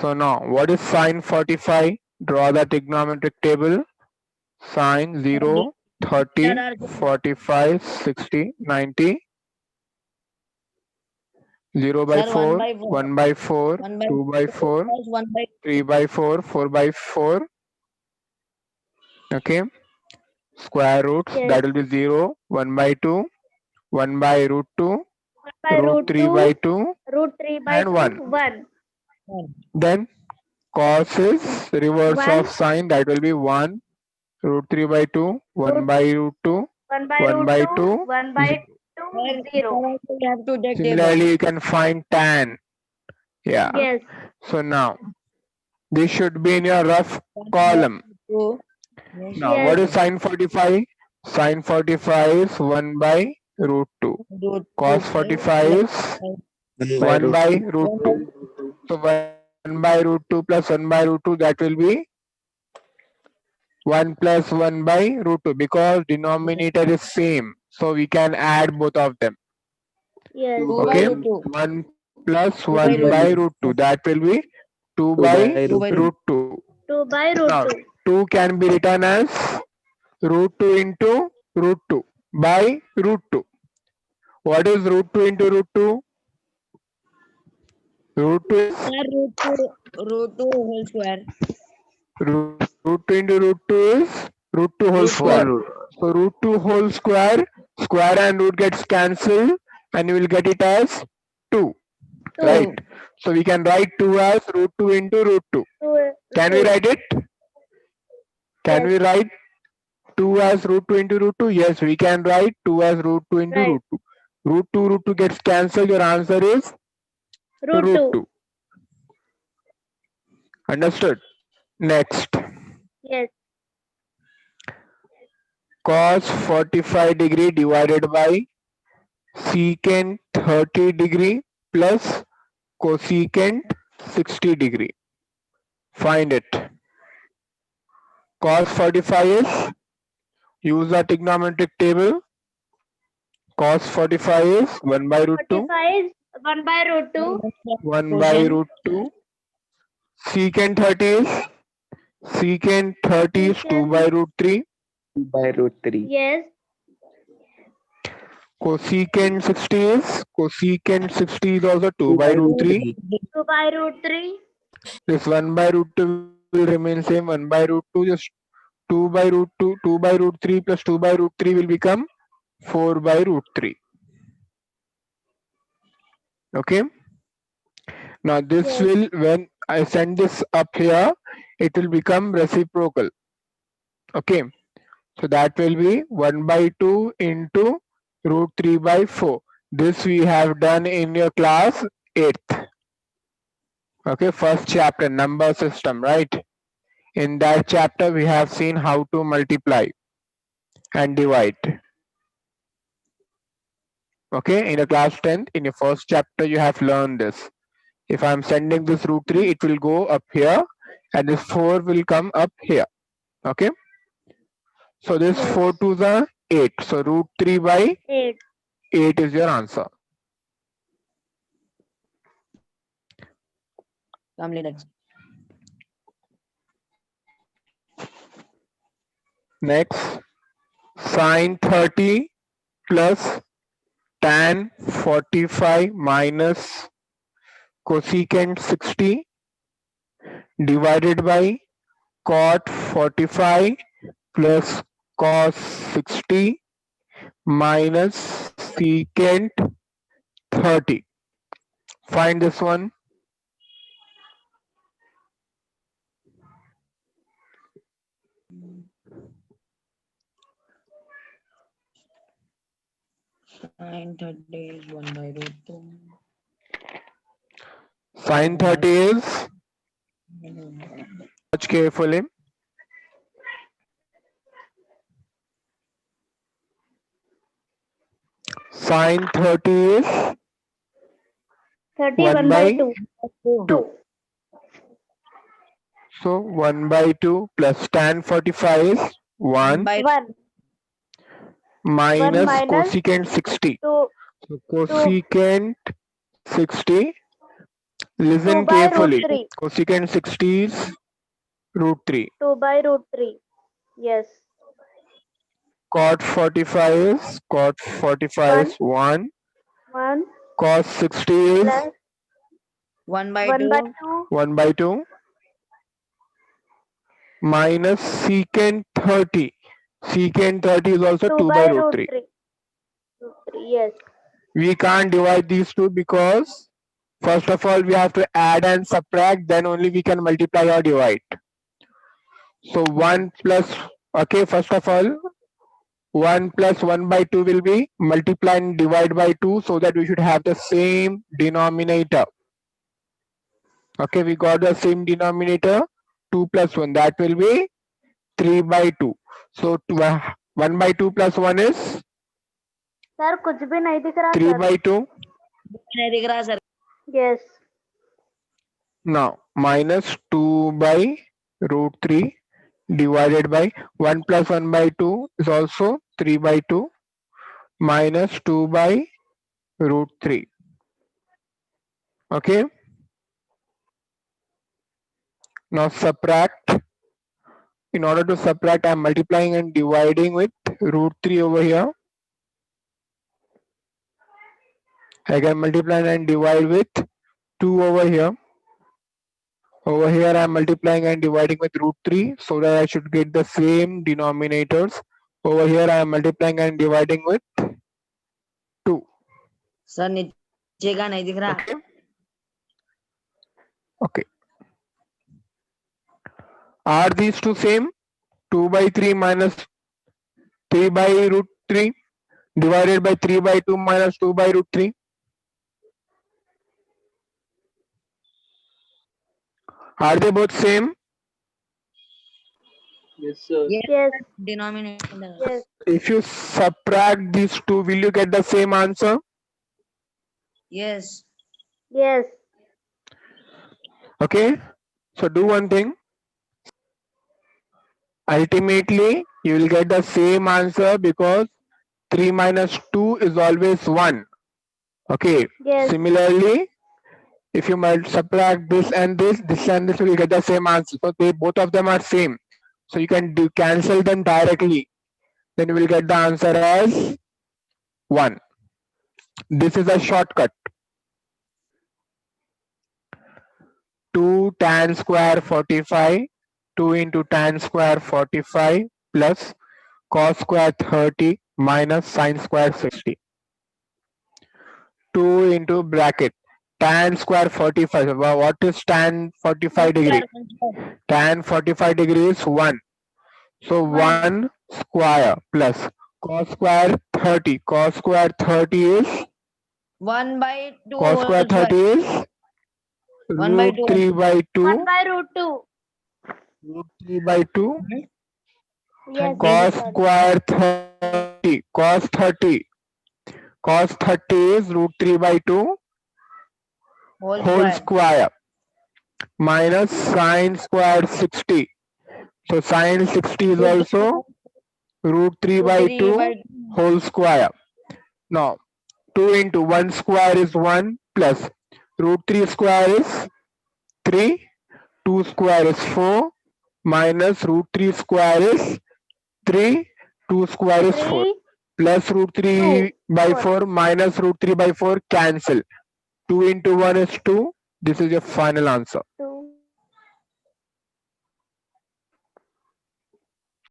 So now, what is sine 45? Draw the trigonometric table. Sine 0, 30, 45, 60, 90. 0 by Sir, 4, 1 by 4, 2 by 4, 1 by 3 by 4, 4 by 4. Okay. Square roots, Yes. that will be 0, 1 by 2, 1 by root 2, 1 by root root 3 2, by 2, root 3 by and 2, 1. 1. 1. Then cos is reverse 1, of sine, that will be 1, root 3 by 2, 1 root by root 2, 1 by 1 root by 2, 2. 1 by 2, Sir, 0. we have to take table. Similarly, you can find tan. Yeah. Yes. So now, this should be in your rough column. 2. Now, what is Yes. sine 45? Sine 45 is 1 by root 2. Root Cos 2. 45 is 1 by root 2. So 1 by root 2 plus 1 by root 2, that will be 1 plus 1 by root 2 because denominator is same. So we can add both of them. Yes. 2 by Okay. root 2. 1 plus 2 by 1 by root 2. That will be 2 by 2 by root 2. 2 by root Now 2. 2 can be written as root 2 into root 2 by root 2. What is root 2 into root 2? Root 2 is Sir, root 2 whole square. root 2 into root 2 is root 2 whole Root square. So root 2 whole square, square and root gets cancelled and you will get it as 2. 2. Right. So we can write 2 as root 2 into root 2. 2. Can we write it? Can Yes. we write 2 as root 2 into root 2? Yes, we can write 2 as root 2 into Right. root 2. Root 2 gets cancelled. Your answer is Root 2. 2. Understood? Next. Yes. Cos 45 degree divided by secant 30 degree plus cosecant 60 degree. Find it. Cos 45 is, use the trigonometric table. Cos 45 is 1 by root 2. 45 is 1 by root 2. 1 by root 2. Secant 30 is, secant 30 is 2 by root 3. by root 3. Yes. Cosecant 60 is, cosecant 60 is also 2 by root 3. 2 by root 3. This 1 by root 2 will remain same. 1 by root 2, just 2 by root 2, 2 by root 3 plus 2 by root 3 will become 4 by root 3. Okay. Now this Yes. will, when I send this up here, it will become reciprocal. Okay. So that will be 1 by 2 into root 3 by 4. This we have done in your class 8th. Okay, first chapter, number system, right? In that chapter, we have seen how to multiply and divide. Okay, in the class 10th, in your first chapter, you have learned this. If I'm sending this root 3, it will go up here and this 4 will come up here. Okay. So this Yes. 4 to the 8. So root 3 by 8. 8 is your answer. Next. Next, sine 30 plus tan 45 minus cosecant 60 divided by cot 45 plus cos 60 minus secant 30. Find this one. Sine 30 is 1 by root 2. Sine 30 is, watch carefully. Sine 30 is 31 by 2. 2. So 1 by 2 plus tan 45 is 1 by 1. minus minus cosecant 60. 2. So cosecant 60 Listen 2 by root carefully. 3. Cosecant 60 is root 3. 2 by root 3. Yes. Cot 45 is 1. 1 Cos 60 is plus 1 by 1 by 2. 2. 1 by 2 minus secant 30. Secant 30 is also 2 2 by by root root 3. 3. Root 3. Yes. We can't divide these two because first of all we have to add and subtract, then only we can multiply or divide. So 1 plus, okay, first of all 1 plus 1 by 2 will be multiply and divide by 2, so that we should have the same denominator. Okay, we got the same denominator. 2 plus 1, that will be 3 by 2. So 1 by 2 plus 1 is sir कुछ भी नहीं दिख रहा 3 sir. by 2. नहीं दिख रहा sir. Yes. Now minus 2 by root 3 divided by 1 plus 1 by 2 is also 3 by 2 minus 2 by root 3. Okay. Now subtract. In order to subtract, I am multiplying and dividing with root 3 over here. I can multiply and divide with 2 over here. Over here I am multiplying and dividing with root 3, so that I should get the same denominators. Over here I am multiplying and dividing with 2. Sir नीचे का नहीं दिख रहा. Okay. Okay. Are these two same? 2 by 3 minus 3 by root 3 divided by 3 by 2 minus 2 by root 3. Are they both same? Yes, sir. Yes. Denominator. Yes. If you subtract these two, will you get the same answer? Yes. Yes. Okay. So do one thing. Ultimately, you will get the same answer because 3 minus 2 is always 1. Okay. Yes. Similarly, if you subtract this and this and this, you will get the same answer. So they both of them are same. So you can cancel them directly. Then you will get the answer as 1. This is a shortcut. 2 tan square 45, 2 into tan square 45 plus cos square 30 minus sin square 60. 2 into bracket tan square 45. What is tan 45 degree? Tan 45 degree is 1. So 1 square plus cos square 30. Cos square 30 is 1 by 2. cos square 30 is 1 by root 2. 3 by 2. 1 by root 2. Root 3 by 2. Yes. Cos Sorry. square 30. Cos 30. Cos 30 is root 3 by 2 whole square minus sin square 60. So sin 60 is also root 3 by 2 whole square. Now 2 into 1 square is 1 plus root 3 square is 3. 2 square is 4 minus root 3 square is 3. 2 square is 4 3. plus root 3 by 4 minus root 3 by 4 cancel. 2 into 1 is 2. This is your final answer.